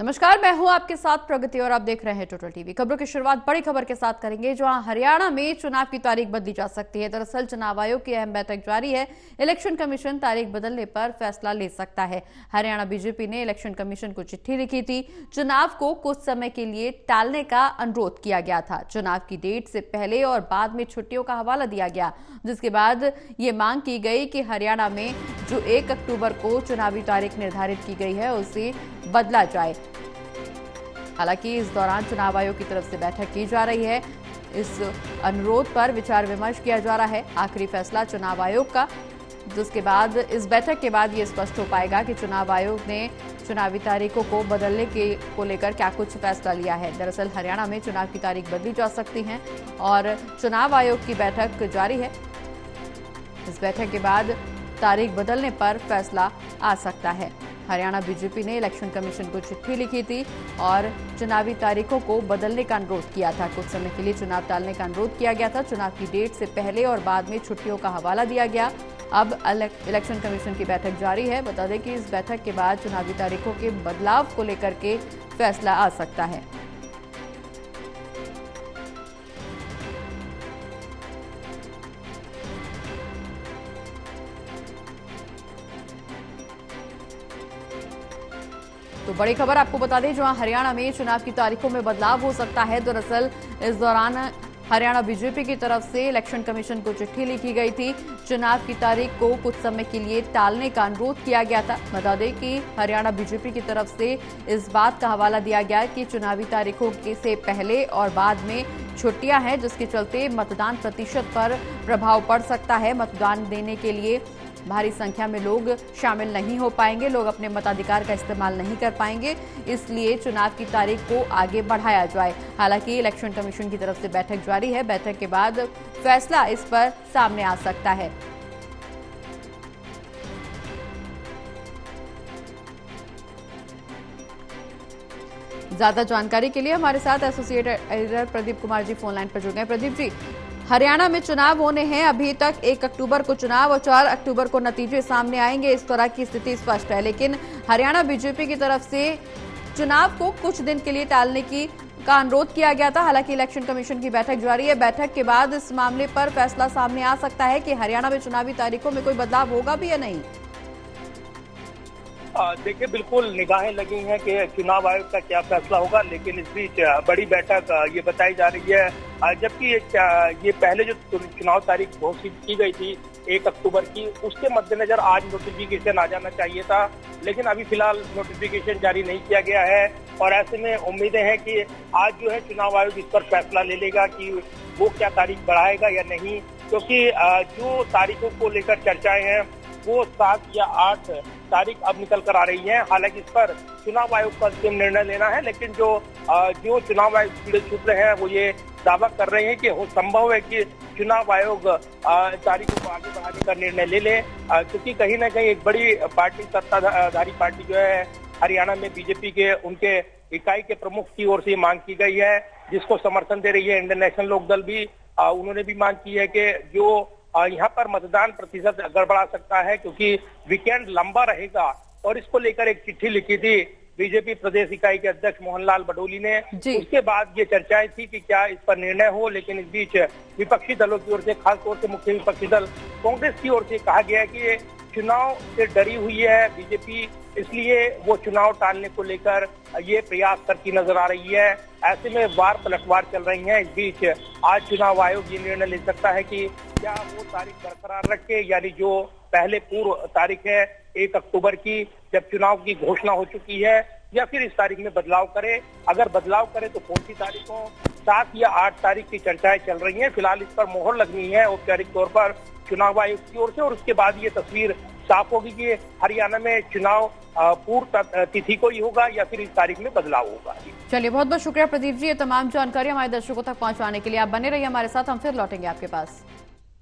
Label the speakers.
Speaker 1: नमस्कार, मैं हूं आपके साथ प्रगति और आप देख रहे हैं टोटल टीवी। खबरों की शुरुआत बड़ी खबर के साथ करेंगे, जहां हरियाणा में चुनाव की तारीख बदली जा सकती है। दरअसल चुनाव आयोग की अहम बैठक जारी है। इलेक्शन कमीशन तारीख बदलने पर फैसला ले सकता है। हरियाणा बीजेपी ने इलेक्शन कमीशन को चिट्ठी लिखी थी। चुनाव को कुछ समय के लिए टालने का अनुरोध किया गया था। चुनाव की डेट से पहले और बाद में छुट्टियों का हवाला दिया गया, जिसके बाद ये मांग की गई कि हरियाणा में जो 1 अक्टूबर को चुनावी तारीख निर्धारित की गई है उसे बदला जाए। हालांकि इस दौरान चुनाव आयोग की तरफ से बैठक की जा रही है। इस अनुरोध पर विचार विमर्श किया जा रहा है। आखिरी फैसला चुनाव आयोग का, जिसके बाद इस बैठक के बाद ये स्पष्ट हो पाएगा कि चुनाव आयोग ने चुनावी तारीखों को बदलने को लेकर क्या कुछ फैसला लिया है। दरअसल हरियाणा में चुनाव की तारीख बदली जा सकती है और चुनाव आयोग की बैठक जारी है। इस बैठक के बाद तारीख बदलने पर फैसला आ सकता है। हरियाणा बीजेपी ने इलेक्शन कमीशन को चिट्ठी लिखी थी और चुनावी तारीखों को बदलने का अनुरोध किया था। कुछ समय के लिए चुनाव टालने का अनुरोध किया गया था। चुनाव की डेट से पहले और बाद में छुट्टियों का हवाला दिया गया। अब इलेक्शन कमीशन की बैठक जारी है। बता दें कि इस बैठक के बाद चुनावी तारीखों के बदलाव को लेकर के फैसला आ सकता है। तो बड़ी खबर आपको बता दें, जहां हरियाणा में चुनाव की तारीखों में बदलाव हो सकता है। दरअसल इस दौरान हरियाणा बीजेपी की तरफ से इलेक्शन कमीशन को चिट्ठी लिखी गई थी। चुनाव की तारीख को कुछ समय के लिए टालने का अनुरोध किया गया था। बता दें कि हरियाणा बीजेपी की तरफ से इस बात का हवाला दिया गया कि चुनावी तारीखों से पहले और बाद में छुट्टियां हैं, जिसके चलते मतदान प्रतिशत पर प्रभाव पड़ सकता है। मतदान देने के लिए भारी संख्या में लोग शामिल नहीं हो पाएंगे, लोग अपने मताधिकार का इस्तेमाल नहीं कर पाएंगे, इसलिए चुनाव की तारीख को आगे बढ़ाया जाए। हालांकि इलेक्शन कमीशन की तरफ से बैठक जारी है। बैठक के बाद फैसला इस पर सामने आ सकता है। ज्यादा जानकारी के लिए हमारे साथ associate editor Pradeep Kumar ji phone line पर जुड़ गए। प्रदीप जी, हरियाणा में चुनाव होने हैं। अभी तक 1 अक्टूबर को चुनाव और 4 अक्टूबर को नतीजे सामने आएंगे, इस तरह की स्थिति स्पष्ट है। लेकिन हरियाणा बीजेपी की तरफ से चुनाव को कुछ दिन के लिए टालने का अनुरोध किया गया था। हालांकि इलेक्शन कमीशन की बैठक जारी है। बैठक के बाद इस मामले पर फैसला सामने आ सकता है कि हरियाणा में चुनावी तारीखों में कोई बदलाव होगा भी या नहीं।
Speaker 2: देखिए, बिल्कुल निगाहें लगी हैं कि चुनाव आयोग का क्या फैसला होगा, लेकिन इस बीच बड़ी बैठक ये बताई जा रही है। जबकि ये पहले जो चुनाव तारीख घोषित की गई थी 1 अक्टूबर की, उसके मद्देनजर आज नोटिफिकेशन आ जाना चाहिए था, लेकिन अभी फिलहाल नोटिफिकेशन जारी नहीं किया गया है। और ऐसे में उम्मीदें हैं कि आज जो है चुनाव आयोग इस पर फैसला ले लेगा कि वो क्या तारीख बढ़ाएगा या नहीं, क्योंकि जो तारीखों को लेकर चर्चाएं हैं वो 7 या 8 तारीख अब निकल कर आ रही है। हालांकि इस पर चुनाव आयोग को अंतिम निर्णय लेना है, लेकिन जो चुनाव आयोग पीड़ित सूत्र हैं वो ये दावा कर रहे हैं कि हो संभव है कि चुनाव आयोग तारीखों को आगे बढ़ाने का निर्णय ले ले, क्योंकि कहीं ना कहीं एक बड़ी पार्टी, सत्ताधारी पार्टी जो है हरियाणा में बीजेपी के, उनके इकाई के प्रमुख की ओर से मांग की गई है, जिसको समर्थन दे रही है इंडियन नेशनल लोकदल भी। उन्होंने भी मांग की है कि जो यहाँ पर मतदान प्रतिशत गड़बड़ा सकता है, क्योंकि वीकेंड लंबा रहेगा। और इसको लेकर एक चिट्ठी लिखी थी बीजेपी प्रदेश इकाई के अध्यक्ष मोहनलाल बडोली ने। उसके बाद ये चर्चाएं थी कि क्या इस पर निर्णय हो, लेकिन इस बीच विपक्षी दलों की ओर से, खासतौर से मुख्य विपक्षी दल कांग्रेस की ओर से कहा गया कि चुनाव से डरी हुई है बीजेपी, इसलिए वो चुनाव टालने को लेकर ये प्रयास करती नजर आ रही है। ऐसे में वार पलटवार चल रही है। इस बीच आज चुनाव आयोग ये निर्णय ले सकता है कि क्या वो तारीख बरकरार रखे, यानी जो पहले पूर्व तारीख है 1 अक्टूबर की, जब चुनाव की घोषणा हो चुकी है, या फिर इस तारीख में बदलाव करे। अगर बदलाव करे तो कौन सी तारीख हो। 7 या 8 तारीख की चर्चाएं चल रही हैं। फिलहाल इस पर मोहर लगनी है औपचारिक तौर पर चुनाव आयोग की ओर से, और उसके बाद ये तस्वीर साफ होगी कि हरियाणा में चुनाव पूर्व तिथि को ही होगा या फिर इस तारीख में बदलाव होगा।
Speaker 1: चलिए, बहुत बहुत शुक्रिया प्रदीप जी, ये तमाम जानकारी हमारे दर्शकों तक पहुंचाने के लिए। आप बने रहिए हमारे साथ, हम फिर लौटेंगे आपके पास।